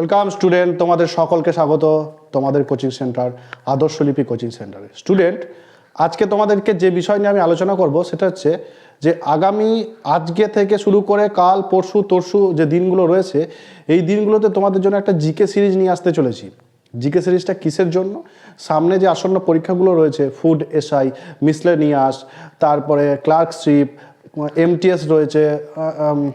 Welcome student, তোমাদের সকলকে স্বাগত তোমাদের কোচিং সেন্টার আদর্শলিপি কোচিং সেন্টারে। স্টুডেন্ট, আজকে তোমাদেরকে যে বিষয় নিয়ে আমি আলোচনা করব সেটা হচ্ছে যে আগামী আজকে থেকে শুরু করে কাল পরশু তরশু যে দিনগুলো রয়েছে, এই দিনগুলোতে তোমাদের জন্য একটা জিকে সিরিজ নিয়ে আসতে চলেছি। জিকে সিরিজটা কিসের জন্য? সামনে যে আসন্ন পরীক্ষাগুলো রয়েছে, ফুড এসআই, মিসলেনিয়াস, তারপরে ক্লার্কশিপ, এমটিএস রয়েছে,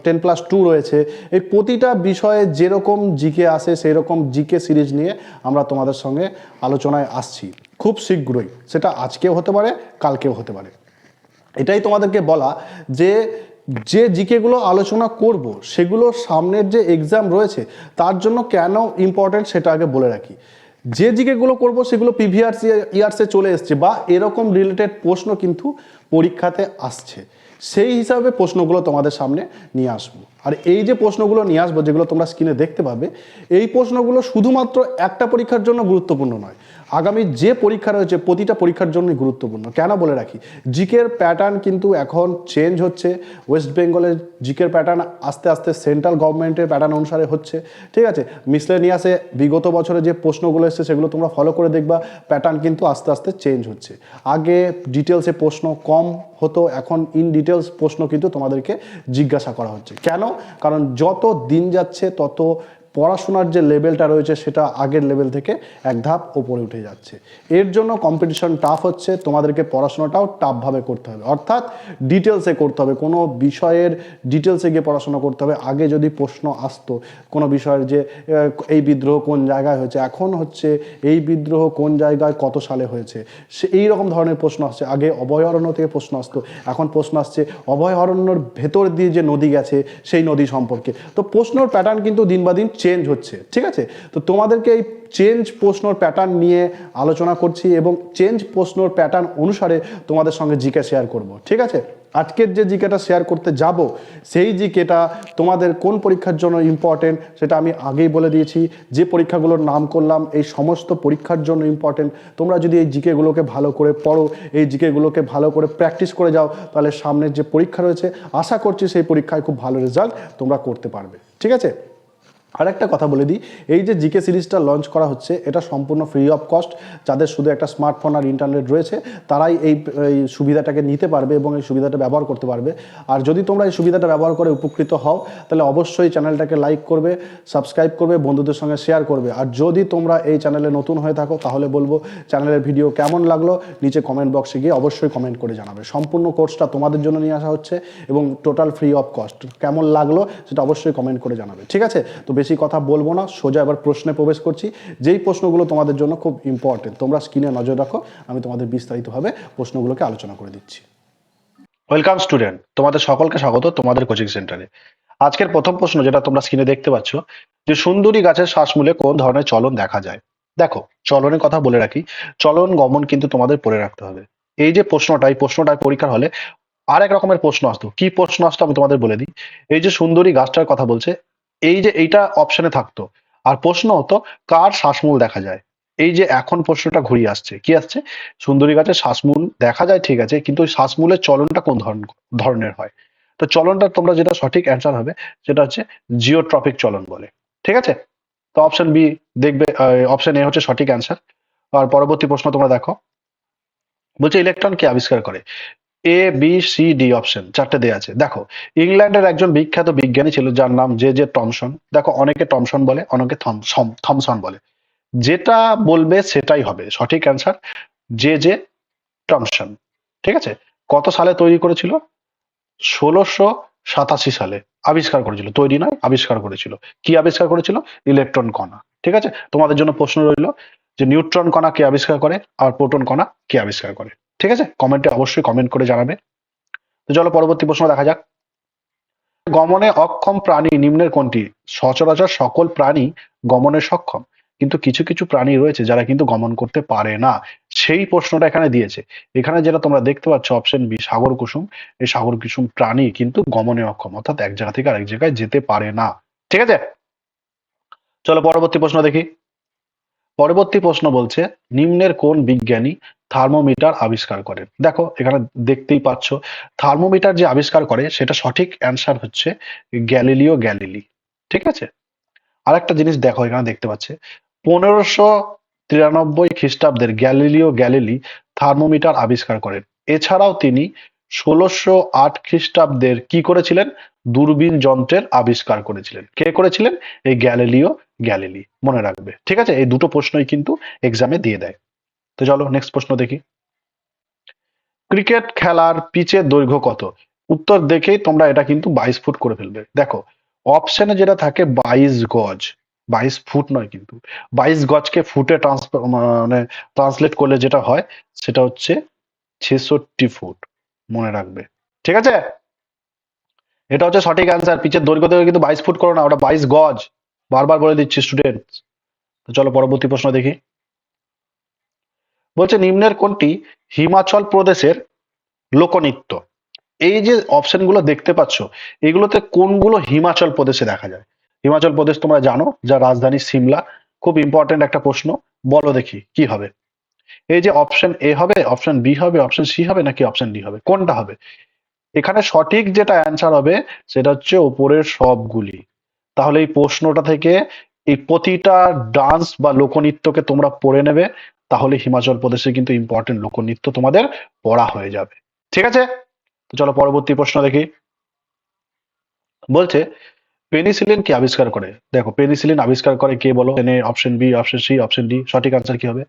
10+2 রয়েছে, এই প্রতিটা বিষয়ে যেরকম জিকে আসে সেই রকম জিকে সিরিজ নিয়ে আমরা তোমাদের সঙ্গে আলোচনায় আসছি খুব শীঘ্রই। সেটা আজকেও হতে পারে, কালকেও হতে পারে। এটাই তোমাদেরকে বলা যে যে জিকেগুলো আলোচনা করব সেগুলো সামনের যে এক্সাম রয়েছে তার জন্য কেন ইম্পর্টেন্ট সেটা আগে বলে রাখি। যে জিকেগুলো করব সেগুলো প্রিভিয়াস ইয়ার্সে চলে এসছে বা এরকম রিলেটেড প্রশ্ন কিন্তু পরীক্ষাতে আসছে, সেই হিসাবে প্রশ্নগুলো তোমাদের সামনে নিয়ে আসবো। আর এই যে প্রশ্নগুলো নিয়ে আসবো, যেগুলো তোমরা স্ক্রিনে দেখতে পাবে, এই প্রশ্নগুলো শুধুমাত্র একটা পরীক্ষার জন্য গুরুত্বপূর্ণ নয়, আগামী যে পরীক্ষা রয়েছে প্রতিটা পরীক্ষার জন্যই গুরুত্বপূর্ণ। কেন বলে রাখি, জিকের প্যাটার্ন কিন্তু এখন চেঞ্জ হচ্ছে। ওয়েস্ট বেঙ্গলের জিকের প্যাটার্ন আস্তে আস্তে সেন্ট্রাল গভর্নমেন্টের প্যাটার্ন অনুসারে হচ্ছে, ঠিক আছে। মিসলেনিয়াসে বিগত বছরে যে প্রশ্নগুলো এসেছে সেগুলো তোমরা ফলো করে দেখবা, প্যাটার্ন কিন্তু আস্তে আস্তে চেঞ্জ হচ্ছে। আগে ডিটেলসে প্রশ্ন কম হতো, এখন ইন ডিটেলস প্রশ্ন কিন্তু তোমাদেরকে জিজ্ঞাসা করা হচ্ছে। কেন? কারণ যত দিন যাচ্ছে তত পড়াশোনার যে লেভেলটা রয়েছে সেটা আগের লেভেল থেকে এক ধাপ ওপরে উঠে যাচ্ছে। এর জন্য কম্পিটিশন টাফ হচ্ছে, তোমাদেরকে পড়াশোনাটাও টাফভাবে করতে হবে, অর্থাৎ ডিটেলসে করতে হবে। কোনো বিষয়ের ডিটেলসে গিয়ে পড়াশোনা করতে হবে। আগে যদি প্রশ্ন আসতো কোনো বিষয়ের যে এই বিদ্রোহ কোন জায়গায় হয়েছে, এখন হচ্ছে এই বিদ্রোহ কোন জায়গায় কত সালে হয়েছে, সে এই রকম ধরনের প্রশ্ন আসছে। আগে অভয়ারণ্য থেকে প্রশ্ন আসতো, এখন প্রশ্ন আসছে অভয়ারণ্যর ভেতর দিয়ে যে নদী গেছে সেই নদী সম্পর্কে। তো প্রশ্নর প্যাটার্ন কিন্তু দিন বা দিন চেঞ্জ হচ্ছে, ঠিক আছে। তো তোমাদেরকে এই চেঞ্জ প্রশ্নর প্যাটার্ন নিয়ে আলোচনা করছি এবং চেঞ্জ প্রশ্নর প্যাটার্ন অনুসারে তোমাদের সঙ্গে জিকে শেয়ার করব, ঠিক আছে। আজকের যে জিকেটা শেয়ার করতে যাব সেই জিকেটা তোমাদের কোন পরীক্ষার জন্য ইম্পর্টেন্ট সেটা আমি আগেই বলে দিয়েছি। যে পরীক্ষাগুলোর নাম করলাম এই সমস্ত পরীক্ষার জন্য ইম্পর্টেন্ট। তোমরা যদি এই জিকেগুলোকে ভালো করে পড়ো, এই জিকেগুলোকে ভালো করে প্র্যাকটিস করে যাও, তাহলে সামনের যে পরীক্ষা রয়েছে আশা করছি সেই পরীক্ষায় খুব ভালো রেজাল্ট তোমরা করতে পারবে, ঠিক আছে। আর একটা কথা বলে দিই, এই যে জিকে সিরিজটা লঞ্চ করা হচ্ছে এটা সম্পূর্ণ ফ্রি অফ কস্ট। যাদের শুধু একটা স্মার্টফোন আর ইন্টারনেট রয়েছে তারাই এই সুবিধাটাকে নিতে পারবে এবং এই সুবিধাটা ব্যবহার করতে পারবে। আর যদি তোমরা এই সুবিধাটা ব্যবহার করে উপকৃত হও তাহলে অবশ্যই চ্যানেলটাকে লাইক করবে, সাবস্ক্রাইব করবে, বন্ধুদের সঙ্গে শেয়ার করবে। আর যদি তোমরা এই চ্যানেলে নতুন হয়ে থাকো তাহলে বলবো চ্যানেলের ভিডিও কেমন লাগলো নিচে কমেন্ট বক্সে গিয়ে অবশ্যই কমেন্ট করে জানাবে। সম্পূর্ণ কোর্সটা তোমাদের জন্য নিয়ে আসা হচ্ছে এবং টোটাল ফ্রি অফ কস্ট। কেমন লাগলো সেটা অবশ্যই কমেন্ট করে জানাবে, ঠিক আছে। তো বেশি কথা বলবো না, সোজা এবার প্রশ্নে প্রবেশ করছি। যেই প্রশ্নগুলো তোমাদের জন্য খুব ইম্পর্টেন্ট, তোমরা স্ক্রিনে নজর রাখো, আমি তোমাদের বিস্তারিতভাবে প্রশ্নগুলোকে আলোচনা করে দিচ্ছি। ওয়েলকাম স্টুডেন্ট, তোমাদের সকলকে স্বাগত তোমাদের কোচিং সেন্টারে। আজকের প্রথম প্রশ্ন যেটা তোমরা স্ক্রিনে দেখতে পাচ্ছ, যে সুন্দরী গাছের শ্বাসমূলে কোন ধরনের চলন দেখা যায়। দেখো, চলনের কথা বলে রাখি, চলন গমন কিন্তু তোমাদের পড়ে রাখতে হবে। এই যে প্রশ্নটা, এই প্রশ্নটার পরীক্ষার হলে আরেক রকমের প্রশ্ন আসতো। কি প্রশ্ন আসতো আমি তোমাদের বলে দিই। এই যে সুন্দরী গাছটার কথা বলছে, এই যে এইটা অপশনে থাকতো, আর প্রশ্ন হতো কার শ্বাসমূল দেখা যায়। এই যে এখন প্রশ্নটা ঘুরিয়ে আসছে, কি আসছে, সুন্দরী গাছের শ্বাসমূল দেখা যায়, ঠিক আছে, কিন্তু ওই শ্বাসমূলের চলনটা কোন ধরনের হয়। তো চলনটা তোমরা যেটা সঠিক অ্যান্সার হবে সেটা হচ্ছে জিওট্রপিক চলন বলে, ঠিক আছে। তো অপশন বি দেখবে, অপশন এ হচ্ছে সঠিক অ্যান্সার। আর পরবর্তী প্রশ্ন তোমরা দেখো, বলছে ইলেকট্রন কে আবিষ্কার করে। A B C D option চারটে দেওয়া আছে। দেখো, ইংল্যান্ডের একজন বিখ্যাত বিজ্ঞানী ছিল যার নাম জে জে টমসন। দেখো, অনেকে টমসন বলে, অনেকে থমসন বলে, যেটা বলবে সেটাই হবে সঠিক অ্যান্সার, জে জে টমসন, ঠিক আছে। কত সালে তৈরি করেছিল? 1687 সালে আবিষ্কার করেছিল, তৈরি নয়, আবিষ্কার করেছিল। কি আবিষ্কার করেছিল? ইলেকট্রন কণা, ঠিক আছে। তোমাদের জন্য প্রশ্ন রইল যে নিউট্রন কণা কে আবিষ্কার করে আর প্রোটন কণা কে আবিষ্কার করে, ঠিক আছে। কমেন্টে অবশ্যই কমেন্ট করে জানাবে। তো চলো পরবর্তী প্রশ্ন দেখা যাক। গমনে অক্ষম প্রাণী নিম্নের কোনটি? সচরাচর সকল প্রাণী গমনে সক্ষম, কিন্তু কিছু কিছু প্রাণী রয়েছে যারা কিন্তু গমন করতে পারে না। সেই প্রশ্নটা এখানে দিয়েছে। এখানে যেটা তোমরা দেখতে পাচ্ছ অপশন বি সাগর কুসুম, এই সাগর কুসুম প্রাণী কিন্তু গমনে অক্ষম, অর্থাৎ এক জায়গা থেকে আরেক জায়গায় যেতে পারে না, ঠিক আছে। চলো পরবর্তী প্রশ্ন দেখি। পরবর্তী প্রশ্ন বলছে নিম্নের কোন বিজ্ঞানী থার্মোমিটার আবিষ্কার করেন। দেখো, এখানে দেখতেই পাচ্ছ থার্মোমিটার যে আবিষ্কার করে সেটা সঠিক অ্যান্সার হচ্ছে গ্যালিলিও গ্যালিলি, ঠিক আছে। আরেকটা জিনিস দেখো, এখানে দেখতে পাচ্ছে 1593 খ্রিস্টাব্দের গ্যালিলিও গ্যালিলি থার্মোমিটার আবিষ্কার করেন। এছাড়াও তিনি 1608 খ্রিস্টাব্দের কি করেছিলেন, দূরবীন যন্ত্রের আবিষ্কার করেছিলেন। কে করেছিলেন? এই গ্যালিলিও গ্যালিলি। মনে রাখবে, ঠিক আছে? এই দুটো প্রশ্নই কিন্তু এক্সামে দিয়ে দেয়। তো চলো নেক্সট প্রশ্ন দেখি। ক্রিকেট খেলার পিচের দৈর্ঘ্য কত? উত্তর দেখেই তোমরা এটা কিন্তু 22 ফুট করে ফেলবে। দেখো অপশনে যেটা থাকে 22 গজ, 22 ফুট নয় কিন্তু। 22 গজকে ফুটে মানে ট্রান্সলেট করলে যেটা হয় সেটা হচ্ছে 66 ফুট। মনে রাখবে, ঠিক আছে? এটা হচ্ছে সঠিক অ্যান্সার। পিচের দৈর্ঘ্য থেকে কিন্তু 22 ফুট করো না, ওটা 22 গজ। বারবার বলে দিচ্ছি স্টুডেন্ট। তো চলো পরবর্তী প্রশ্ন দেখি। বলছে নিম্নের কোনটি হিমাচল প্রদেশের লোকনৃত্য? এই যে অপশনগুলো দেখতে পাচ্ছ, এগুলোতে কোনগুলো হিমাচল প্রদেশে দেখা যায়? হিমাচল প্রদেশ তোমরা জানো, যার রাজধানী সিমলা। খুব ইম্পর্টেন্ট একটা প্রশ্ন, বলো দেখি কি হবে। এই যে অপশন এ হবে, অপশন বি হবে, অপশন সি হবে, নাকি অপশন ডি হবে? কোনটা হবে? এখানে সঠিক যেটা অ্যান্সার হবে সেটা হচ্ছে উপরের সবগুলি। তাহলে এই প্রশ্নটা থেকে এই প্রতিটা ডান্স বা লোকনৃত্যকে তোমরা পড়ে নেবে, তাহলে হিমাচল প্রদেশে কিন্তু ইম্পর্টেন্ট লোকনৃত্য তোমাদের পড়া হয়ে যাবে। ঠিক আছে? তো চলো পরবর্তী প্রশ্ন দেখি। বলছে পেনিসিলিন কে আবিষ্কার করে? দেখো পেনিসিলিন আবিষ্কার করে কে বলো? Option B, option C, option D. সঠিক আনসার কি হবে?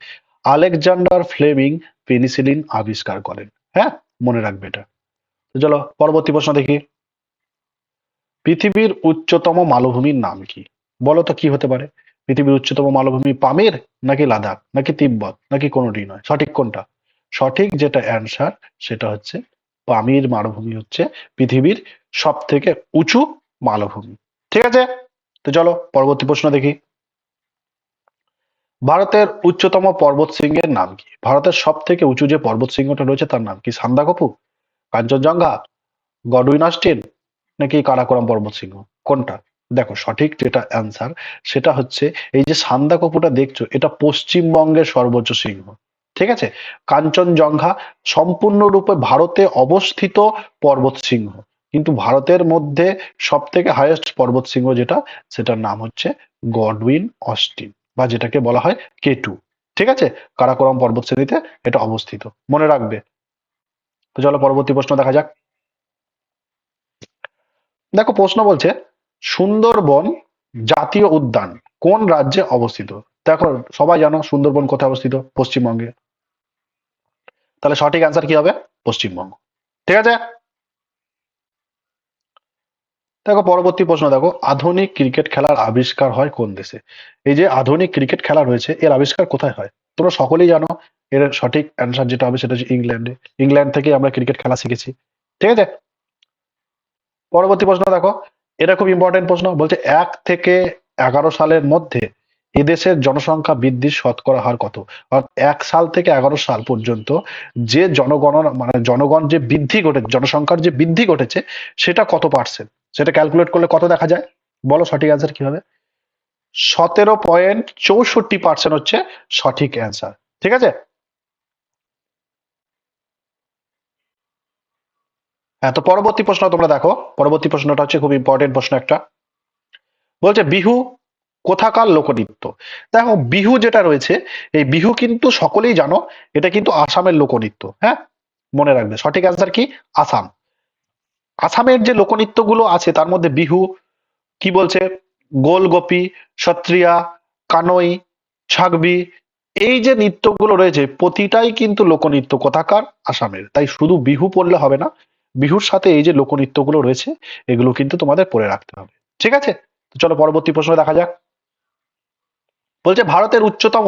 আলেকজান্ডার ফ্লেমিং পেনিসিলিন আবিষ্কার করেন। হ্যাঁ, মনে রাখবে এটা। তো চলো পরবর্তী প্রশ্ন দেখি। পৃথিবীর উচ্চতম মালভূমির নাম কি? বলো তো কি হতে পারে? পৃথিবীর উচ্চতম মালভূমি পামির, নাকি লাদাখ, নাকি তিব্বত, নাকি কোনোটি নয়? সঠিক কোনটা? সঠিক যেটা অ্যান্সার সেটা হচ্ছে পামির মালভূমি হচ্ছে পৃথিবীর সব থেকে উঁচু মালভূমি। ঠিক আছে? তো চলো পরবর্তী প্রশ্ন দেখি। ভারতের উচ্চতম পর্বত শৃঙ্গের নাম কি? ভারতের সব থেকে উঁচু যে পর্বত শৃঙ্গটা রয়েছে তার নাম কি? সান্দাকফু, কাঞ্চনজঙ্ঘা, গডউইন অস্টিন, নাকি কারাকোরাম পর্বত শৃঙ্গ? কোনটা? দেখো সঠিক যেটা অ্যান্সার সেটা হচ্ছে এই যে সান্দাকফুটা দেখছো, এটা পশ্চিমবঙ্গের সর্বোচ্চ শৃঙ্গ। ঠিক আছে? কাঞ্চনজঙ্ঘা সম্পূর্ণরূপে ভারতে অবস্থিত পর্বত শৃঙ্গ, কিন্তু ভারতের মধ্যে সব থেকে হাইয়েস্ট পর্বত শৃঙ্গ যেটা, সেটার নাম হচ্ছে গডউইন অস্টিন, বা যেটাকে বলা হয় K2। ঠিক আছে? কারাকোরাম পর্বত শ্রেণীতে এটা অবস্থিত, মনে রাখবে। তো চলো পরবর্তী প্রশ্ন দেখা যাক। দেখো প্রশ্ন বলছে সুন্দরবন জাতীয় উদ্যান কোন রাজ্যে অবস্থিত? দেখো সবাই জানো সুন্দরবন কোথায় অবস্থিত? পশ্চিমবঙ্গে। তাহলে সঠিক অ্যান্সার কি হবে? পশ্চিমবঙ্গ। ঠিক আছে? দেখো পরবর্তী প্রশ্ন দেখো, আধুনিক ক্রিকেট খেলার আবিষ্কার হয় কোন দেশে? এই যে আধুনিক ক্রিকেট খেলা রয়েছে এর আবিষ্কার কোথায় হয়? তোমরা সকলেই জানো এর সঠিক অ্যান্সার যেটা হবে সেটা হচ্ছে ইংল্যান্ডে। ইংল্যান্ড থেকে আমরা ক্রিকেট খেলা শিখেছি। ঠিক আছে? পরবর্তী প্রশ্ন দেখো, এটা খুব ইম্পর্টেন্ট প্রশ্ন। বলছে 1 থেকে 11 সালের মধ্যে এদেশের জনসংখ্যা বৃদ্ধির শতকরা হার কত? অর্থাৎ 1 সাল থেকে 11 সাল পর্যন্ত যে জনগণনা মানে জনগণ যে বৃদ্ধি ঘটেছে, জনসংখ্যার যে বৃদ্ধি ঘটেছে সেটা কত পার্সেন্ট? সেটা ক্যালকুলেট করলে কত দেখা যায়? বলো সঠিক অ্যান্সার কি হবে? 17.64% হচ্ছে সঠিক অ্যান্সার। ঠিক আছে? হ্যাঁ, তো পরবর্তী প্রশ্ন তোমরা দেখো। পরবর্তী প্রশ্নটা হচ্ছে খুব ইম্পর্টেন্ট প্রশ্ন একটা। বলছে বিহু কোথাকার লোকনৃত্য? দেখো বিহু যেটা রয়েছে, এই বিহু কিন্তু সকলেই জানো এটা কিন্তু আসামের লোকনৃত্য। হ্যাঁ, মনে রাখবে সঠিক অ্যান্সার কি? আসাম। আসামের যে লোকনৃত্য গুলো আছে তার মধ্যে বিহু, কি বলছে, গোলগোপী, সত্রিয়া, কানই, ছাগবি, এই যে নৃত্যগুলো রয়েছে প্রতিটাই কিন্তু লোকনৃত্য কোথাকার? আসামের। তাই শুধু বিহু পড়লে হবে না, বিহুর সাথে এই যে লোকনৃত্যগুলো রয়েছে এগুলো কিন্তু তোমাদের পড়ে রাখতে হবে। ঠিক আছে? তো চলো পরবর্তী প্রশ্ন দেখা যাক। বলছে ভারতের উচ্চতম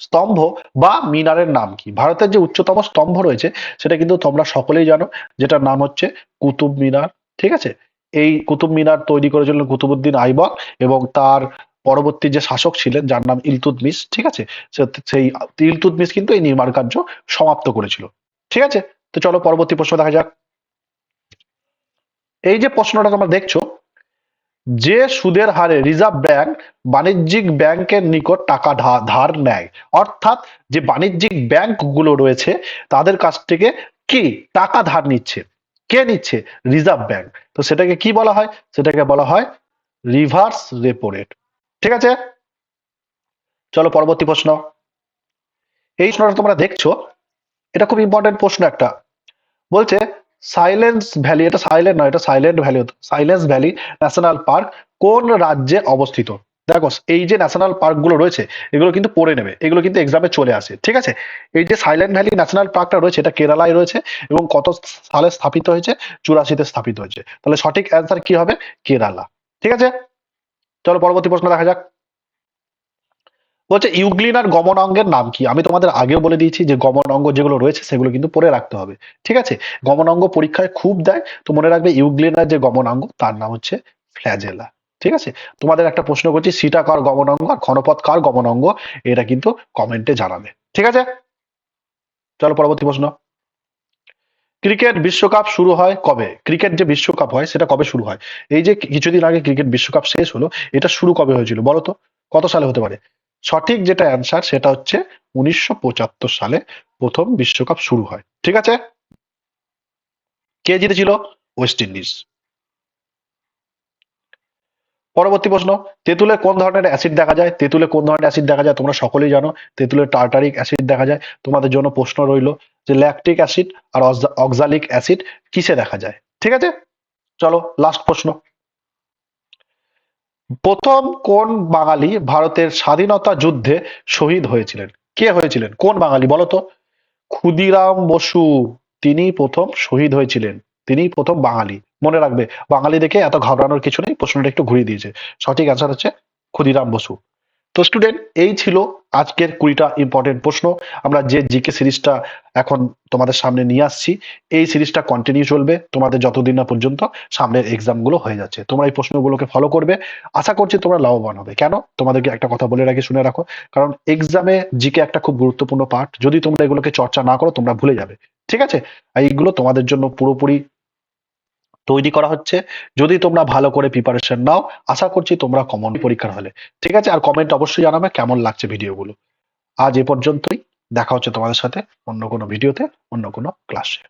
স্তম্ভ বা মিনারের নাম কি? ভারতের যে উচ্চতম স্তম্ভ রয়েছে সেটা কিন্তু তোমরা সকলেই জানো, যেটার নাম হচ্ছে কুতুব মিনার। ঠিক আছে? এই কুতুব মিনার তৈরি করেছিলেন কুতুবুদ্দিন আইবক, এবং তার পরবর্তী যে শাসক ছিলেন যার নাম ইলতুৎমিশ। ঠিক আছে? সেই ইলতুৎমিশ কিন্তু এই নির্মাণ কার্য সমাপ্ত করেছিল। ঠিক আছে? তো চলো পরবর্তী প্রশ্ন দেখা যাক। এই যে প্রশ্নটা তোমরা দেখছো, যে সুদের হারে রিজার্ভ ব্যাংক বাণিজ্যিক ব্যাংকের নিকট টাকা ধার নেয়, অর্থাৎ যে বাণিজ্যিক ব্যাংক গুলো রয়েছে তাদের কাছ থেকে কি টাকা ধার নিচ্ছে, কে নিচ্ছে? Reserve bank. তো সেটাকে কি বলা হয়? সেটাকে বলা হয় রিভার্স রেপো রেট। ঠিক আছে, চলো পরবর্তী প্রশ্ন। এই প্রশ্নটা তোমরা দেখছো, এটা খুব ইম্পর্টেন্ট প্রশ্ন একটা। বলছে সাইলেন্স ভ্যালি, এটা সাইলেন্ট নয়, এটা সাইলেন্ট ভ্যালি হতো, সাইলেন্স ভ্যালি ন্যাশনাল পার্ক কোন রাজ্যে অবস্থিত? দেখো এই যে ন্যাশনাল পার্ক গুলো রয়েছে এগুলো কিন্তু পড়ে নেবে, এগুলো কিন্তু এক্সামে চলে আসে, ঠিক আছে। এই যে সাইলেন্ট ভ্যালি ন্যাশনাল পার্কটা রয়েছে এটা কেরালায় রয়েছে এবং কত সালে স্থাপিত হয়েছে? 84-তে স্থাপিত হয়েছে। তাহলে সঠিক অ্যান্সার কি হবে? কেরালা। ঠিক আছে, চলো পরবর্তী প্রশ্ন দেখা যাক। বলছে ইউগ্লিনার গমন অঙ্গের নাম কি? আমি তোমাদের আগেও বলে দিয়েছি যে গমন অঙ্গ যেগুলো রয়েছে সেগুলো কিন্তু পড়ে রাখতে হবে, ঠিক আছে। গমন অঙ্গ পরীক্ষায় খুব দেয়, তো মনে রাখবে ইউগ্লিনার যে গমন অঙ্গ তার নাম হচ্ছে ফ্ল্যাজেলা। ঠিক আছে, তোমাদের একটা প্রশ্ন করছি, সিটা কার গমন অঙ্গ আর ঘনপথ কার গমন অঙ্গ? এটা কিন্তু কমেন্টে জানাবে, ঠিক আছে। চলো পরবর্তী প্রশ্ন। ক্রিকেট বিশ্বকাপ শুরু হয় কবে? ক্রিকেট যে বিশ্বকাপ হয় সেটা কবে শুরু হয়? এই যে কিছুদিন আগে ক্রিকেট বিশ্বকাপ শেষ হলো, এটা শুরু কবে হয়েছিল বলো তো? কত সালে হতে পারে? সঠিক যেটা অ্যান্সার সেটা হচ্ছে 1975 সালে প্রথম বিশ্বকাপ শুরু হয়, ঠিক আছে। কে জিতেছিল? West Indies. পরবর্তী প্রশ্ন, তেঁতুলে কোন ধরনের অ্যাসিড দেখা যায়? তেঁতুলে কোন ধরনের অ্যাসিড দেখা যায় তোমরা সকলেই জানো, তেঁতুলে টার্টারিক অ্যাসিড দেখা যায়। তোমাদের জন্য প্রশ্ন রইল যে ল্যাকটিক অ্যাসিড আর অক্সালিক অ্যাসিড কিসে দেখা যায়? ঠিক আছে, চলো লাস্ট প্রশ্ন। প্রথম কোন বাঙালি ভারতের স্বাধীনতা যুদ্ধে শহীদ হয়েছিলেন? কে হয়েছিলেন, কোন বাঙালি বলো তো? ক্ষুদিরাম বসু, তিনি প্রথম শহীদ হয়েছিলেন, তিনি প্রথম বাঙালি। মনে রাখবে, বাঙালি দেখে এত ঘাবড়ানোর কিছু নেই, প্রশ্নটা একটু ঘুরিয়ে দিয়েছে। সঠিক অ্যান্সার হচ্ছে ক্ষুদিরাম বসু। তো স্টুডেন্ট, এই ছিল আজকের 20টা ইম্পর্টেন্ট প্রশ্ন। আমরা যে জিকে সিরিজটা এখন তোমাদের সামনে নিয়ে আসছি, এই সিরিজটা কন্টিনিউ চলবে তোমাদের যতদিন না পর্যন্ত সামনের এক্সাম গুলো হয়ে যাচ্ছে। তোমরা এই প্রশ্নগুলোকে ফলো করবে, আশা করছি তোমরা লাভবান হবে। কেন? তোমাদেরকে একটা কথা বলে রাখি, শুনে রাখো, কারণ এক্সামে জিকে একটা খুব গুরুত্বপূর্ণ পার্ট, যদি তোমরা এগুলোকে চর্চা না করো তোমরা ভুলে যাবে, ঠিক আছে। আর এইগুলো তোমাদের জন্য পুরোপুরি তৈরি করা হচ্ছে। যদি তোমরা ভালো করে প্রিপারেশন নাও, আশা করছি তোমরা কমন পরীক্ষার হলে, ঠিক আছে। আর কমেন্ট অবশ্যই জানাবে কেমন লাগছে ভিডিওগুলো। আজ এ পর্যন্তই, দেখা হচ্ছে তোমাদের সাথে অন্য কোনো ভিডিওতে, অন্য কোনো ক্লাসে।